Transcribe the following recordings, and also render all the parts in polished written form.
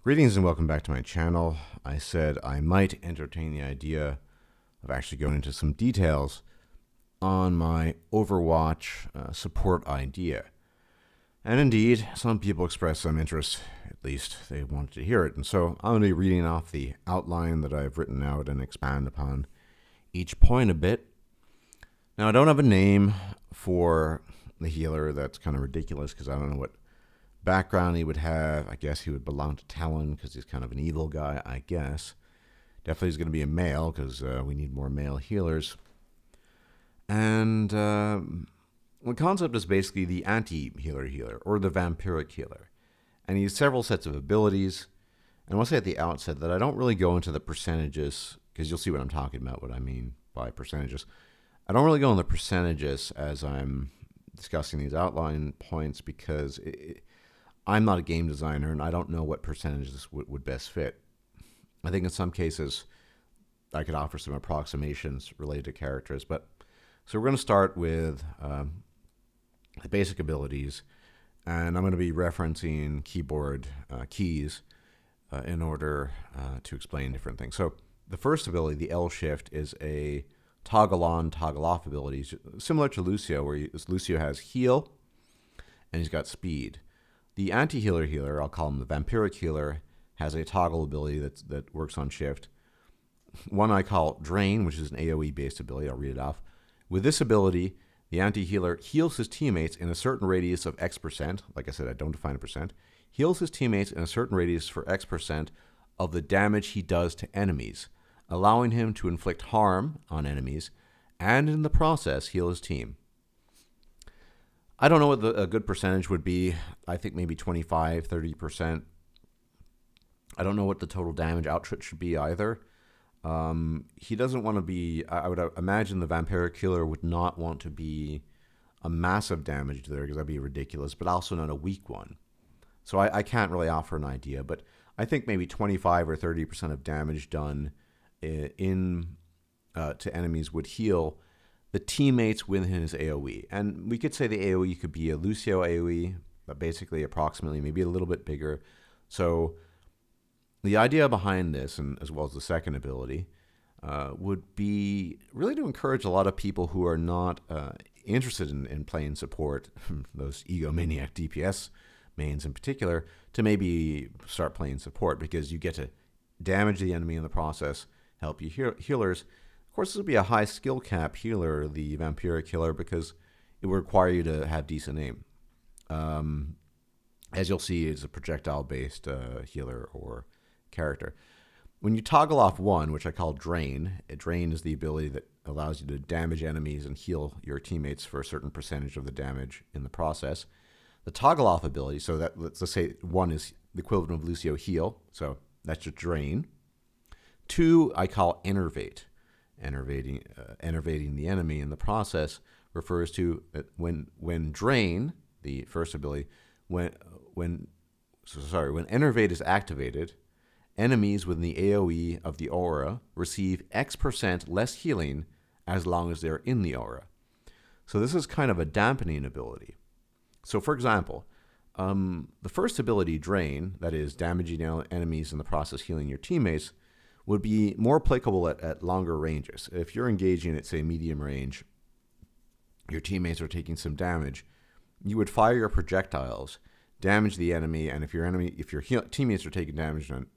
Greetings and welcome back to my channel. I said I might entertain the idea of actually going into some details on my Overwatch support idea. And indeed, some people expressed some interest, at least they wanted to hear it. And so I'm going to be reading off the outline that I've written out and expand upon each point a bit. Now, I don't have a name for the healer. That's kind of ridiculous because I don't know what background he would have. I guess he would belong to Talon because he's kind of an evil guy, I guess. Definitely is going to be a male because we need more male healers. And the concept is basically the anti-healer or the vampiric healer. And he has several sets of abilities. And I want to say at the outset that I don't really go into the percentages because you'll see what I'm talking about, what I mean by percentages. I don't really go into the percentages as I'm discussing these outline points because I'm not a game designer and I don't know what percentages would best fit. I think in some cases I could offer some approximations related to characters, but so we're going to start with the basic abilities, and I'm going to be referencing keyboard keys in order to explain different things. So the first ability, the L shift, is a toggle on, toggle off ability, similar to Lucio, where Lucio has heal and he's got speed. The anti-healer, I'll call him the vampiric healer, has a toggle ability that works on shift. One I call drain, which is an AoE-based ability. I'll read it off. With this ability, the anti-healer heals his teammates in a certain radius of X%. Like I said, I don't define a percent. Heals his teammates in a certain radius for X% of the damage he does to enemies, allowing him to inflict harm on enemies, and in the process, heal his team. I don't know what a good percentage would be. I think maybe 25, 30%. I don't know what the total damage output should be either. He doesn't want to be, I would imagine the vampiric killer would not want to be a massive damage there because that'd be ridiculous, but also not a weak one. So I can't really offer an idea, but I think maybe 25 or 30% of damage done to enemies would heal the teammates within his AoE. And we could say the AoE could be a Lucio AoE, but basically approximately maybe a little bit bigger. So the idea behind this, and as well as the second ability, would be really to encourage a lot of people who are not interested in playing support, those egomaniac DPS mains in particular, to maybe start playing support because you get to damage the enemy in the process, help you healers. Of course, this would be a high skill cap healer, the vampiric healer, because it would require you to have decent aim. As you'll see, it's a projectile-based healer or character. When you toggle off one, which I call drain, drain is the ability that allows you to damage enemies and heal your teammates for a certain percentage of the damage in the process. The toggle off ability, so that let's say one is the equivalent of Lucio heal, so that's your drain. Two, I call enervate. Enervating the enemy in the process refers to when drain, the first ability, when enervate is activated, enemies within the AoE of the aura receive X% less healing as long as they're in the aura. So this is kind of a dampening ability. So for example, the first ability, drain, that is damaging enemies in the process healing your teammates, would be more applicable at longer ranges. If you're engaging at, say, medium range, your teammates are taking some damage, you would fire your projectiles, damage the enemy, and if your teammates are taking damage, then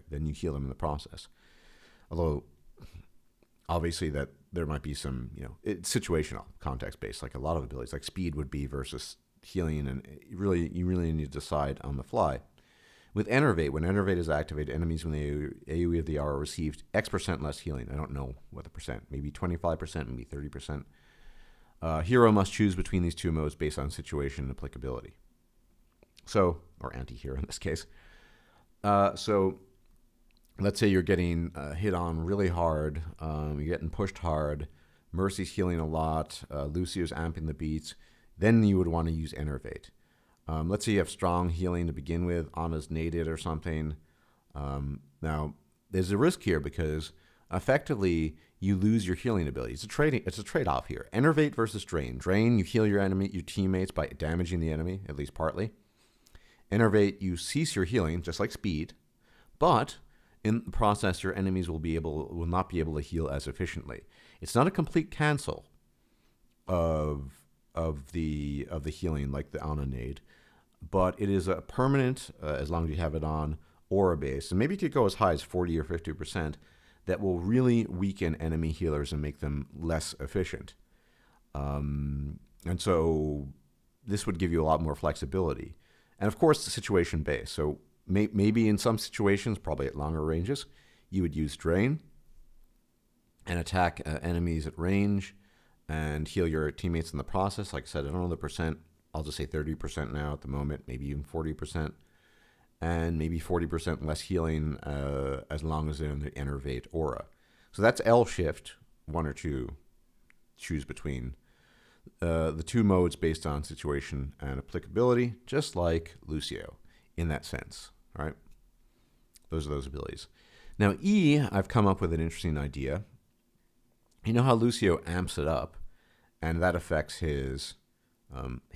then you heal them in the process. Although, obviously, that there might be some, it's situational, context-based, like a lot of abilities, like speed would be versus healing, and you really need to decide on the fly. With enervate, when enervate is activated, enemies when the AoE of the hour received X% less healing. I don't know what the percent, maybe 25%, maybe 30%. Hero must choose between these two modes based on situation and applicability. So, or anti-hero in this case. So, let's say you're getting hit on really hard, you're getting pushed hard, Mercy's healing a lot, Lucio's amping the beats, then you would want to use enervate. Let's say you have strong healing to begin with, Anna's naded or something. Now, there's a risk here because effectively you lose your healing ability. It's a trade-off here. Enervate versus drain. Drain, you heal your teammates by damaging the enemy, at least partly. Enervate, you cease your healing, just like speed, but in the process, your enemies will not be able to heal as efficiently. It's not a complete cancel of the healing like the Ononade, but it is a permanent, as long as you have it on, aura base, and maybe it could go as high as 40 or 50%, that will really weaken enemy healers and make them less efficient. And so this would give you a lot more flexibility. And of course, the situation based. So maybe in some situations, probably at longer ranges, you would use Drain and attack enemies at range and heal your teammates in the process. Like I said, I don't know the percent. I'll just say 30% now at the moment, maybe even 40%. And maybe 40% less healing as long as they're in the Enervate aura. So that's L shift, one or two, choose between. The two modes based on situation and applicability, just like Lucio in that sense, right? Those are those abilities. Now E, I've come up with an interesting idea. You know how Lucio amps it up, and that affects his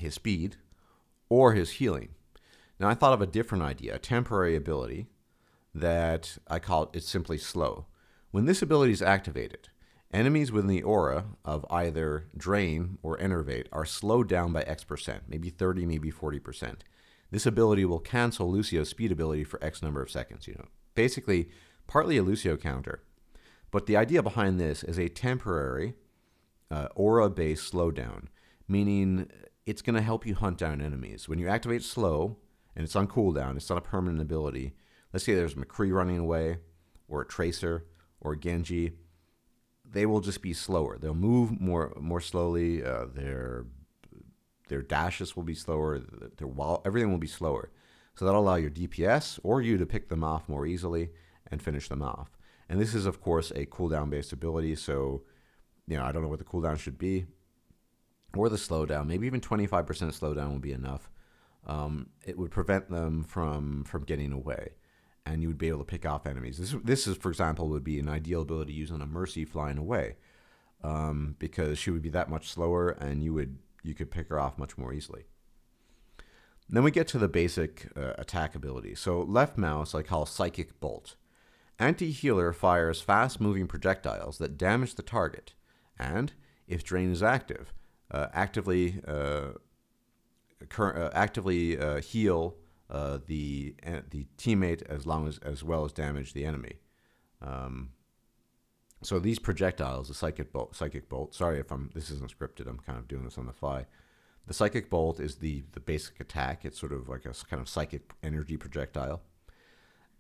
speed or his healing. Now I thought of a different idea, a temporary ability that I call it simply slow. When this ability is activated, enemies within the aura of either Drain or Enervate are slowed down by X%, maybe 30, maybe 40%. This ability will cancel Lucio's speed ability for X number of seconds. Basically, partly a Lucio counter. But the idea behind this is a temporary aura-based slowdown, meaning it's going to help you hunt down enemies. When you activate slow, and it's on cooldown, it's not a permanent ability. Let's say there's McCree running away, or a Tracer, or a Genji. They will just be slower. They'll move more slowly. Their dashes will be slower. Everything will be slower. So that'll allow your DPS or you to pick them off more easily and finish them off. And this is, of course, a cooldown-based ability. So, I don't know what the cooldown should be, or the slowdown. Maybe even 25% slowdown will be enough. It would prevent them from getting away, and you would be able to pick off enemies. This is, for example, would be an ideal ability to use on a Mercy flying away, because she would be that much slower, and you could pick her off much more easily. And then we get to the basic attack ability. So left mouse I call Psychic Bolt. Anti-healer fires fast-moving projectiles that damage the target, and if Drain is active, actively heal the teammate as well as damage the enemy. So these projectiles, the Psychic Bolt. Sorry if this isn't scripted. I'm kind of doing this on the fly. The Psychic Bolt is the basic attack. It's sort of like a kind of psychic energy projectile,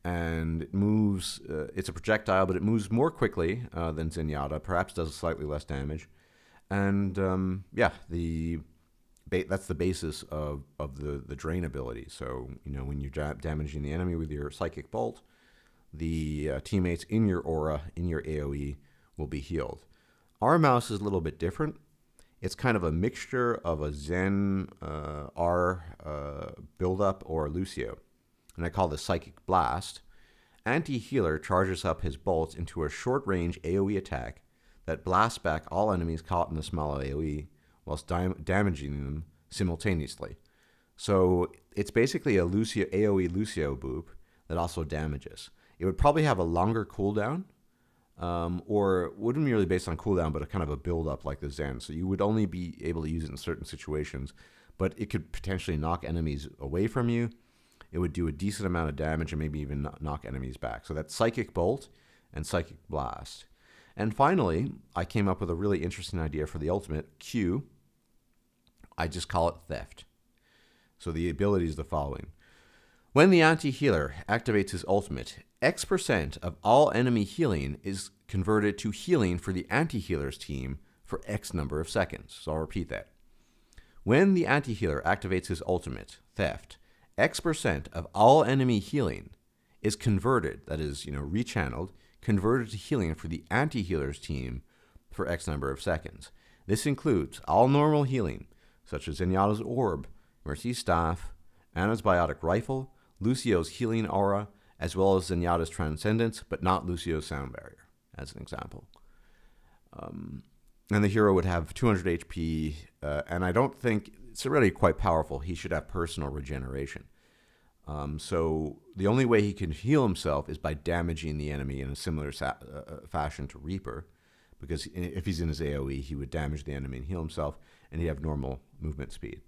and it moves. It's a projectile, but it moves more quickly than Zenyatta. Perhaps does slightly less damage, and that's the basis of the Drain ability. So, when you're damaging the enemy with your Psychic Bolt, the teammates in your aura, in your AoE, will be healed. Our mouse is a little bit different. It's kind of a mixture of a Zen R buildup or Lucio. And I call this Psychic Blast. Anti-healer charges up his bolts into a short-range AoE attack that blasts back all enemies caught in the small AoE, whilst damaging them simultaneously. So it's basically a AoE Lucio boop that also damages. It would probably have a longer cooldown, or wouldn't be really based on cooldown, but a kind of a build-up like the Zen. So you would only be able to use it in certain situations, but it could potentially knock enemies away from you. It would do a decent amount of damage and maybe even knock enemies back. So that's Psychic Bolt and Psychic Blast. And finally, I came up with a really interesting idea for the ultimate, Q. I just call it Theft. So the ability is the following. When the anti-healer activates his ultimate, X% of all enemy healing is converted to healing for the anti-healer's team for X number of seconds. So I'll repeat that. When the anti-healer activates his ultimate, Theft, X% of all enemy healing is converted, that is, rechanneled, converted to healing for the anti-healer's team for X number of seconds. This includes all normal healing, such as Zenyatta's Orb, Mercy's Staff, Ana's Biotic Rifle, Lucio's Healing Aura, as well as Zenyatta's Transcendence, but not Lucio's Sound Barrier, as an example. And the hero would have 200 HP, and I don't think it's already quite powerful. He should have personal regeneration. So the only way he can heal himself is by damaging the enemy in a similar fashion to Reaper, because if he's in his AoE, he would damage the enemy and heal himself, and he'd have normal movement speed.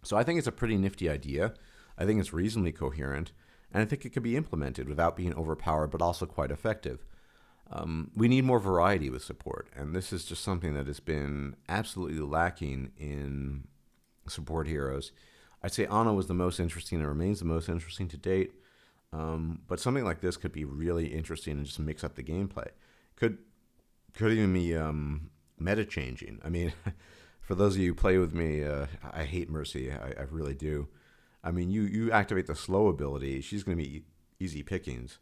So I think it's a pretty nifty idea. I think it's reasonably coherent, and I think it could be implemented without being overpowered, but also quite effective. We need more variety with support, and this is just something that has been absolutely lacking in support heroes. I'd say Ana was the most interesting and remains the most interesting to date, but something like this could be really interesting and just mix up the gameplay. Could even be meta changing. I mean, for those of you who play with me, I hate Mercy. I really do. I mean, you activate the slow ability, she's going to be easy pickings,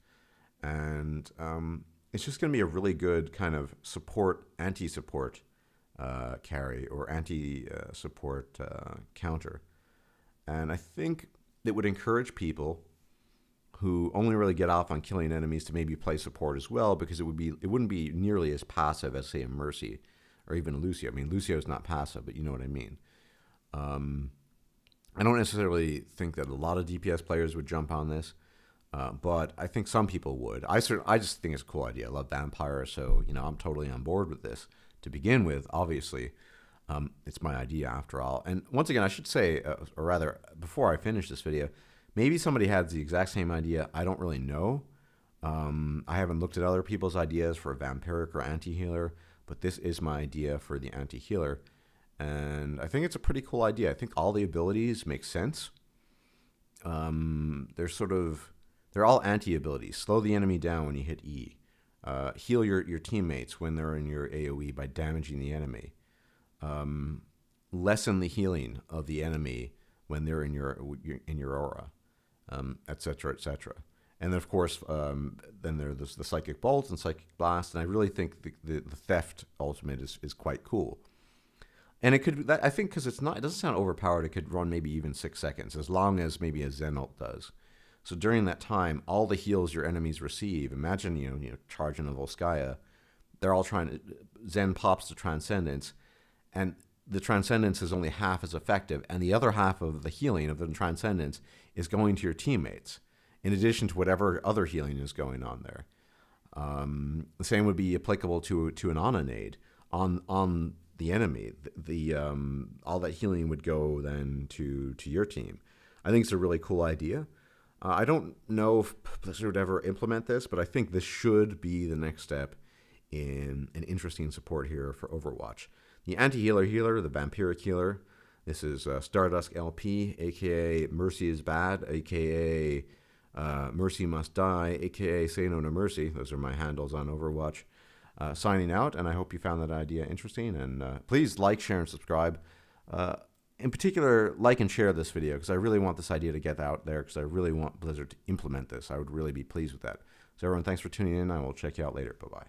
and it's just going to be a really good kind of support, anti-support carry or anti-support counter. And I think it would encourage people who only really get off on killing enemies to maybe play support as well, because it wouldn't be nearly as passive as, say, a Mercy or even a Lucio. I mean, Lucio's not passive, but you know what I mean. I don't necessarily think that a lot of DPS players would jump on this, but I think some people would. I just think it's a cool idea. I love Vampire, so I'm totally on board with this. To begin with, obviously, it's my idea after all. And once again, I should say, or rather, before I finish this video, maybe somebody has the exact same idea. I don't really know. I haven't looked at other people's ideas for a Vampiric or anti-healer, but this is my idea for the anti-healer. And I think it's a pretty cool idea. I think all the abilities make sense. They're all anti-abilities. Slow the enemy down when you hit E. Heal your teammates when they're in your AoE by damaging the enemy. Lessen the healing of the enemy when they're in your aura, etc., etc. And of course, then there's the Psychic Bolt and Psychic Blast, and I really think the Theft ultimate is quite cool. And it could, I think, because it doesn't sound overpowered, it could run maybe even 6 seconds, as long as maybe a Zen ult does. So during that time, all the heals your enemies receive, imagine, charging a Volskaya, they're all trying to, Zen pops to Transcendence, and the Transcendence is only half as effective, and the other half of the healing of the Transcendence is going to your teammates, in addition to whatever other healing is going on there. The same would be applicable to an Ana nade on the enemy. All that healing would go then to your team. I think it's a really cool idea. I don't know if Blizzard would ever implement this, but I think this should be the next step in an interesting support here for Overwatch. The anti-healer healer, the Vampiric healer. This is Stardust LP, aka Mercy is Bad, aka Mercy Must Die, aka Say No to Mercy. Those are my handles on Overwatch. Signing out, and I hope you found that idea interesting. And please like, share, and subscribe. In particular, like and share this video, because I really want this idea to get out there, because I really want Blizzard to implement this. I would really be pleased with that. So everyone, thanks for tuning in. I will check you out later. Bye-bye.